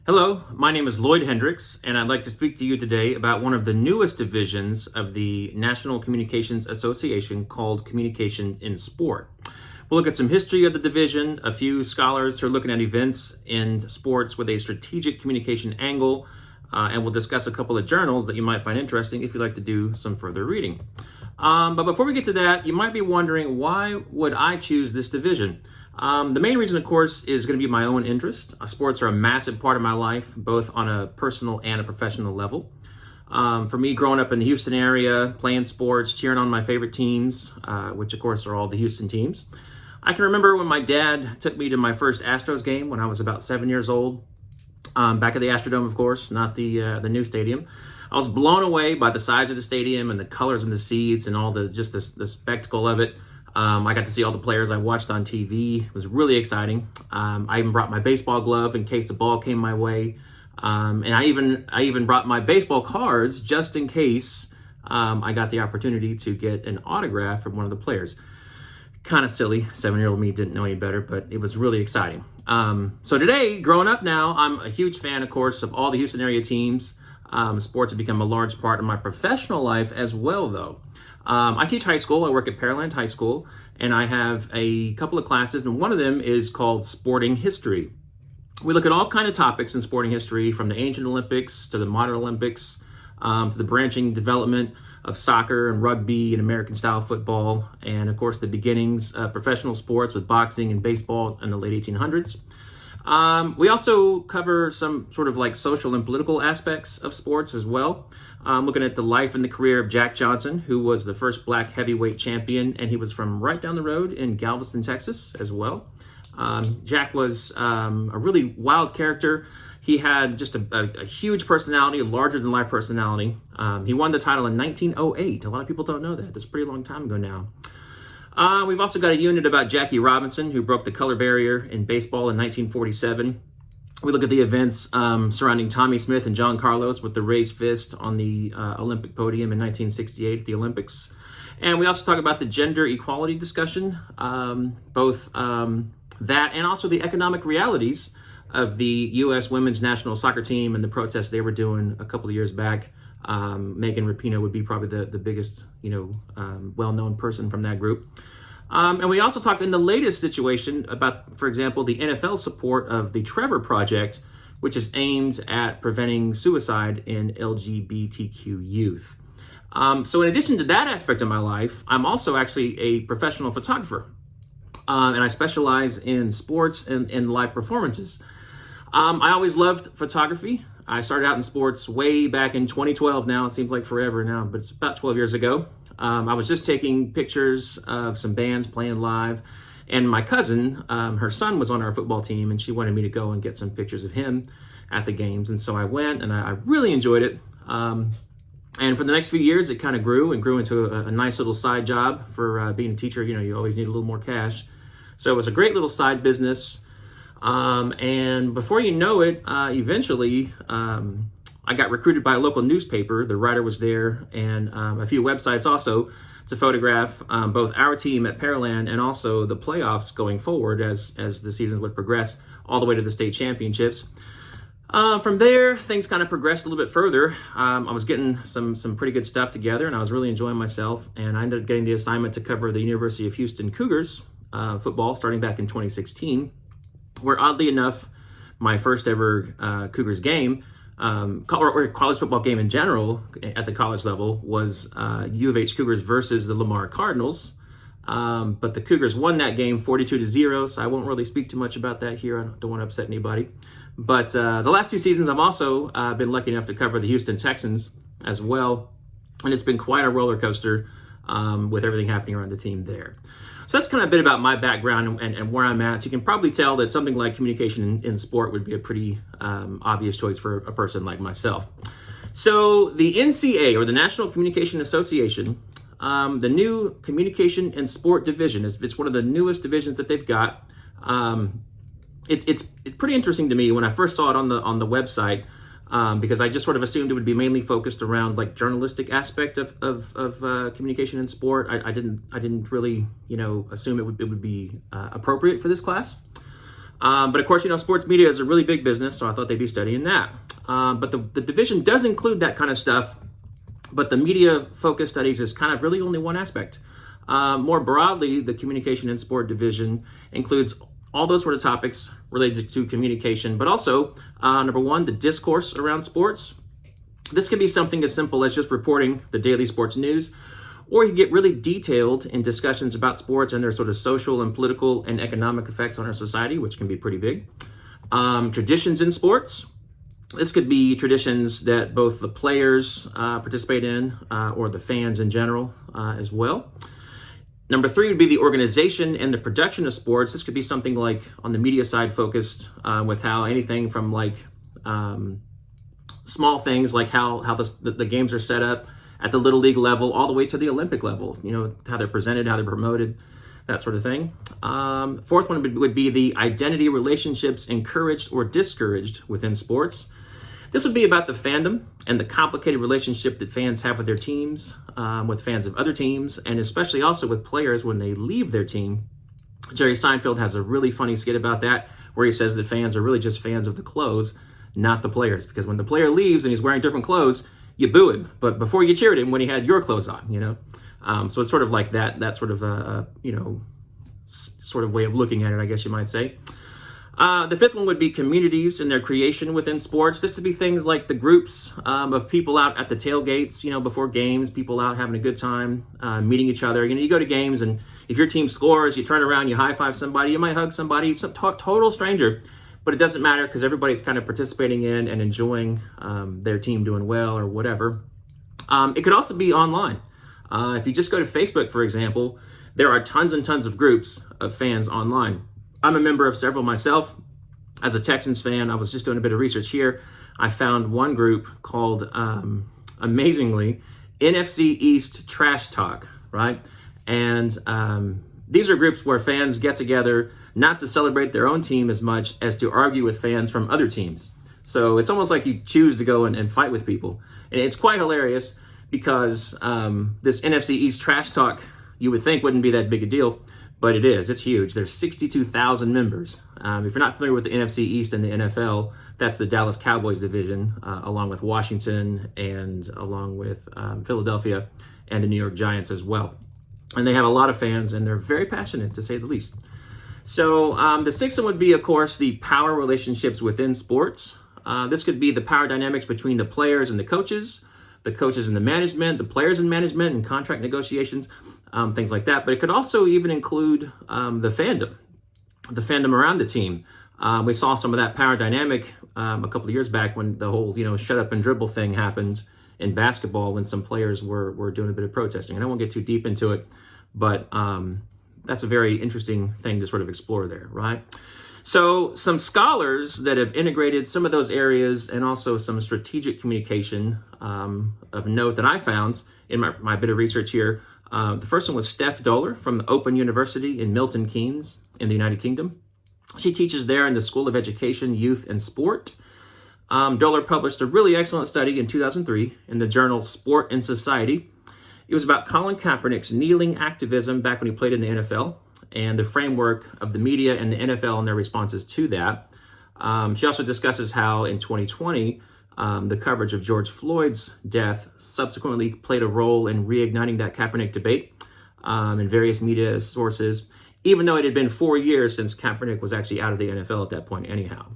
Hello, my name is Lloyd Hendricks, and I'd like to speak to you today about one of the newest divisions of the National Communications Association called Communication in Sport. We'll look at some history of the division, a few scholars who are looking at events in sports with a strategic communication angle, and we'll discuss a couple of journals that you might find interesting if you'd like to do some further reading. But before we get to that, you might be wondering, why would I choose this division? The main reason, of course, is going to be my own interest. Sports are a massive part of my life, both on a personal and a professional level. For me, growing up in the Houston area, playing sports, cheering on my favorite teams, which of course are all the Houston teams. I can remember when my dad took me to my first Astros game when I was about 7 years old, back at the Astrodome, of course, not the new stadium. I was blown away by the size of the stadium and the colors in the seats and all the spectacle of it. I got to see all the players I watched on TV. It was really exciting. I even brought my baseball glove in case the ball came my way. And I even brought my baseball cards just in case I got the opportunity to get an autograph from one of the players. Kind of silly. 7-year-old me didn't know any better, but it was really exciting. So today, growing up now, I'm a huge fan, of course, of all the Houston area teams. Sports have become a large part of my professional life as well, though. I teach high school. I work at Pearland High School, and I have a couple of classes, and one of them is called Sporting History. We look at all kinds of topics in sporting history, from the ancient Olympics to the modern Olympics, to the branching development of soccer and rugby and American-style football, and of course the beginnings of professional sports with boxing and baseball in the late 1800s. We also cover some sort of like social and political aspects of sports as well. Looking at the life and the career of Jack Johnson, who was the first black heavyweight champion, and he was from right down the road in Galveston, Texas as well. Jack was a really wild character. He had just a huge personality, a larger-than-life personality. He won the title in 1908. A lot of people don't know that. That's a pretty long time ago now. We've also got a unit about Jackie Robinson, who broke the color barrier in baseball in 1947. We look at the events surrounding Tommy Smith and John Carlos with the raised fist on the Olympic podium in 1968 at the Olympics. And we also talk about the gender equality discussion, both that and also the economic realities of the U.S. women's national soccer team and the protests they were doing a couple of years back. Megan Rapinoe would be probably the biggest, well-known person from that group. And we also talk in the latest situation about, for example, the NFL support of the Trevor Project, which is aimed at preventing suicide in LGBTQ youth. So in addition to that aspect of my life, I'm also actually a professional photographer. And I specialize in sports and live performances. I always loved photography. I started out in sports way back in 2012 now. It seems like forever now, but it's about 12 years ago. I was just taking pictures of some bands playing live, and my cousin, her son was on our football team, and she wanted me to go and get some pictures of him at the games. And so I went, and I really enjoyed it. And for the next few years, it kind of grew into a nice little side job for being a teacher. You always need a little more cash. So it was a great little side business. And before you know it, eventually, I got recruited by a local newspaper. The writer was there, and a few websites also to photograph both our team at Pearland and also the playoffs going forward as the seasons would progress all the way to the state championships. From there, things kind of progressed a little bit further. I was getting some pretty good stuff together, and I was really enjoying myself. And I ended up getting the assignment to cover the University of Houston Cougars football starting back in 2016. Where oddly enough, my first ever Cougars game, or college football game in general at the college level, was U of H Cougars versus the Lamar Cardinals. But the Cougars won that game 42-0, so I won't really speak too much about that here. I don't want to upset anybody. But the last 2 seasons, I've also been lucky enough to cover the Houston Texans as well. And it's been quite a roller coaster with everything happening around the team there. So that's kind of a bit about my background and where I'm at. So you can probably tell that something like communication in sport would be a pretty obvious choice for a person like myself. So the NCA, or the National Communication Association, the new Communication and Sport Division, it's one of the newest divisions that they've got. It's pretty interesting to me when I first saw it on the website. Because I just sort of assumed it would be mainly focused around like journalistic aspect of communication in sport. I didn't really assume it would be appropriate for this class. But of course, sports media is a really big business, so I thought they'd be studying that. But the division does include that kind of stuff, but the media focus studies is kind of really only one aspect. More broadly, the communication and sport division includes all those sort of topics related to communication, but also, number one, the discourse around sports. This can be something as simple as just reporting the daily sports news, or you can get really detailed in discussions about sports and their sort of social and political and economic effects on our society, which can be pretty big. Traditions in sports. This could be traditions that both the players participate in or the fans in general as well. Number three would be the organization and the production of sports. This could be something like on the media side focused with how anything from like small things like how the games are set up at the Little League level all the way to the Olympic level, how they're presented, how they're promoted, that sort of thing. Fourth one would be the identity relationships encouraged or discouraged within sports. This would be about the fandom and the complicated relationship that fans have with their teams, with fans of other teams, and especially also with players when they leave their team. Jerry Seinfeld has a really funny skit about that, where he says that fans are really just fans of the clothes, not the players. Because when the player leaves and he's wearing different clothes, you boo him. But before you cheered him when he had your clothes on, So it's sort of like that sort of, sort of way of looking at it, I guess you might say. The fifth one would be communities and their creation within sports. This would be things like the groups of people out at the tailgates, before games, people out having a good time, meeting each other. You go to games, and if your team scores, you turn around, you high five somebody, you might hug somebody, some total stranger, but it doesn't matter because everybody's kind of participating in and enjoying their team doing well or whatever. It could also be online. If you just go to Facebook, for example, there are tons and tons of groups of fans online. I'm a member of several myself. As a Texans fan, I was just doing a bit of research here. I found one group called, amazingly, NFC East Trash Talk, right? And these are groups where fans get together not to celebrate their own team as much as to argue with fans from other teams. So it's almost like you choose to go and fight with people. And it's quite hilarious because this NFC East Trash Talk, you would think wouldn't be that big a deal. But it is. It's huge. There's 62,000 members. If you're not familiar with the NFC East and the NFL, that's the Dallas Cowboys division, along with Washington and along with Philadelphia and the New York Giants as well. And they have a lot of fans, and they're very passionate, to say the least. So the sixth one would be, of course, the power relationships within sports. This could be the power dynamics between the players and the coaches and the management, the players and management, and contract negotiations. Things like that. But it could also even include the fandom around the team. We saw some of that power dynamic a couple of years back when the whole, shut up and dribble thing happened in basketball when some players were doing a bit of protesting. And I won't get too deep into it, but that's a very interesting thing to sort of explore there, right? So some scholars that have integrated some of those areas and also some strategic communication of note that I found in my bit of research here. The first one was Steph Doller from the Open University in Milton Keynes in the United Kingdom. She teaches there in the School of Education, Youth, and Sport. Doller published a really excellent study in 2003 in the journal Sport and Society. It was about Colin Kaepernick's kneeling activism back when he played in the NFL and the framework of the media and the NFL and their responses to that. She also discusses how in 2020, the coverage of George Floyd's death subsequently played a role in reigniting that Kaepernick debate in various media sources, even though it had been 4 years since Kaepernick was actually out of the NFL at that point anyhow.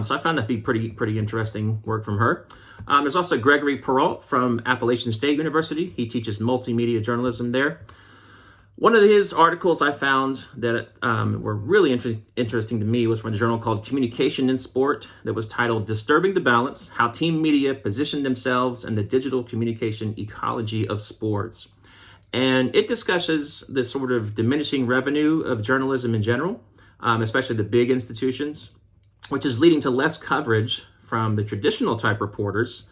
So I found that to be pretty interesting work from her. There's also Gregory Perrault from Appalachian State University. He teaches multimedia journalism there. One of his articles I found that were really interesting to me was from a journal called Communication in Sport that was titled Disturbing the Balance, How Team Media Position Themselves in the Digital Communication Ecology of Sports. And it discusses the sort of diminishing revenue of journalism in general, especially the big institutions, which is leading to less coverage from the traditional type reporters,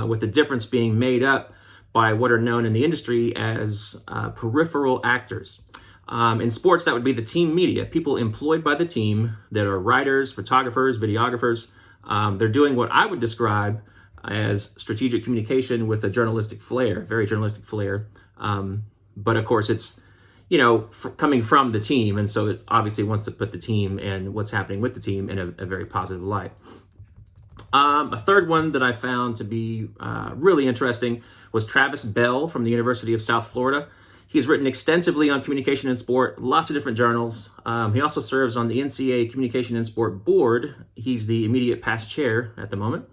with the difference being made up by what are known in the industry as peripheral actors. In sports, that would be the team media, people employed by the team that are writers, photographers, videographers. They're doing what I would describe as strategic communication with a journalistic flair, very journalistic flair. But of course, it's coming from the team. And so it obviously wants to put the team and what's happening with the team in a very positive light. A third one that I found to be really interesting was Travis Bell from the University of South Florida. He's written extensively on communication in sport, lots of different journals. He also serves on the NCAA Communication in Sport Board. He's the immediate past chair at the moment.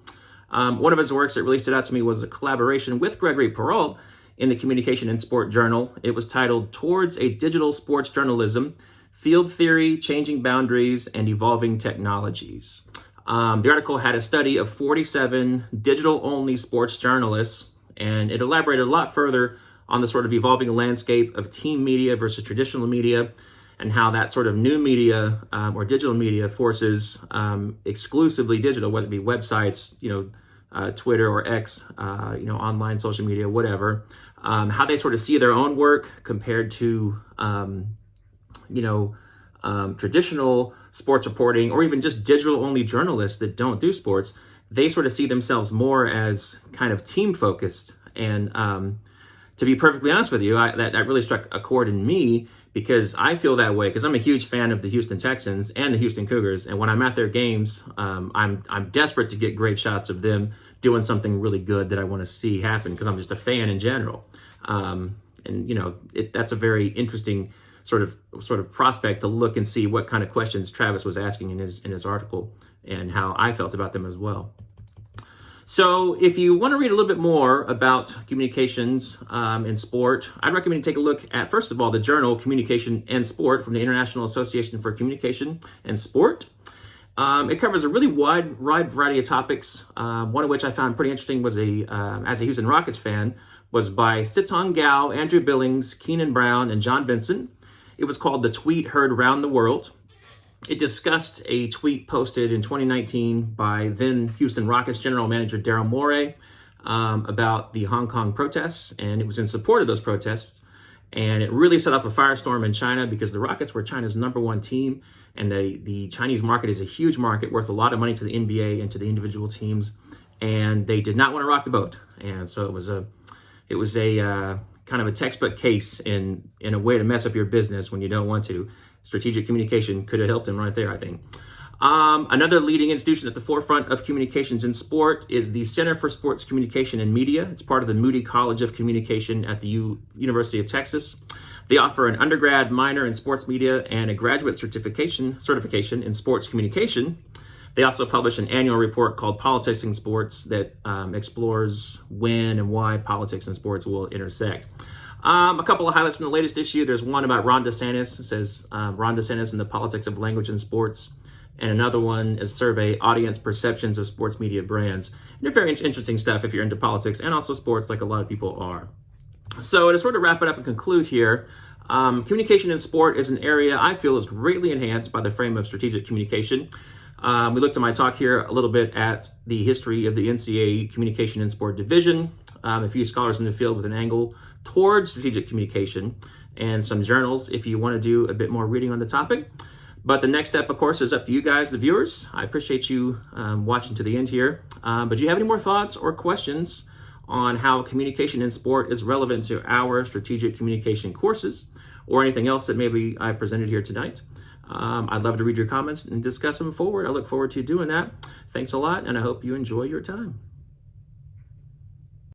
One of his works that really stood out to me was a collaboration with Gregory Perrault in the Communication in Sport Journal. It was titled Towards a Digital Sports Journalism, Field Theory, Changing Boundaries, and Evolving Technologies. The article had a study of 47 digital-only sports journalists, and it elaborated a lot further on the sort of evolving landscape of team media versus traditional media, and how that sort of new media or digital media forces exclusively digital, whether it be websites, Twitter or X, online social media, whatever, how they sort of see their own work compared to, traditional sports reporting, or even just digital-only journalists that don't do sports. They sort of see themselves more as kind of team-focused. And to be perfectly honest with you, that really struck a chord in me, because I feel that way, because I'm a huge fan of the Houston Texans and the Houston Cougars. And when I'm at their games, I'm desperate to get great shots of them doing something really good that I want to see happen, because I'm just a fan in general. That's a very interesting sort of prospect to look and see what kind of questions Travis was asking in his article, and how I felt about them as well. So if you want to read a little bit more about communications in sport, I'd recommend you take a look at, first of all, the journal Communication and Sport from the International Association for Communication and Sport. It covers a really wide variety of topics. One of which I found pretty interesting was as a Houston Rockets fan, was by Sitong Gao, Andrew Billings, Keenan Brown, and John Vincent. It was called The Tweet Heard Round the World. It discussed a tweet posted in 2019 by then Houston Rockets general manager Daryl Morey about the Hong Kong protests, and it was in support of those protests. And it really set off a firestorm in China, because the Rockets were China's #1 team, and the Chinese market is a huge market worth a lot of money to the NBA and to the individual teams, and they did not want to rock the boat. And so it was a kind of a textbook case in a way to mess up your business when you don't want to. Strategic communication could have helped him right there, I think. Another leading institution at the forefront of communications in sport is the Center for Sports Communication and Media. It's part of the Moody College of Communication at the University of Texas. They offer an undergrad minor in sports media and a graduate certification in sports communication. They also publish an annual report called Politics in Sports that explores when and why politics and sports will intersect. A couple of highlights from the latest issue. There's one about Ron DeSantis. It says Ron DeSantis and the politics of language in sports. And another one is survey audience perceptions of sports media brands. And they're very interesting stuff if you're into politics and also sports, like a lot of people are. So to sort of wrap it up and conclude here, communication in sport is an area I feel is greatly enhanced by the frame of strategic communication. We looked at my talk here a little bit at the history of the NCAA Communication in Sport Division, a few scholars in the field with an angle towards strategic communication, and some journals if you want to do a bit more reading on the topic. But the next step, of course, is up to you guys, the viewers. I appreciate you watching to the end here. But do you have any more thoughts or questions on how communication in sport is relevant to our strategic communication courses, or anything else that maybe I presented here tonight? I'd love to read your comments and discuss them forward. I look forward to doing that. Thanks a lot, and I hope you enjoy your time.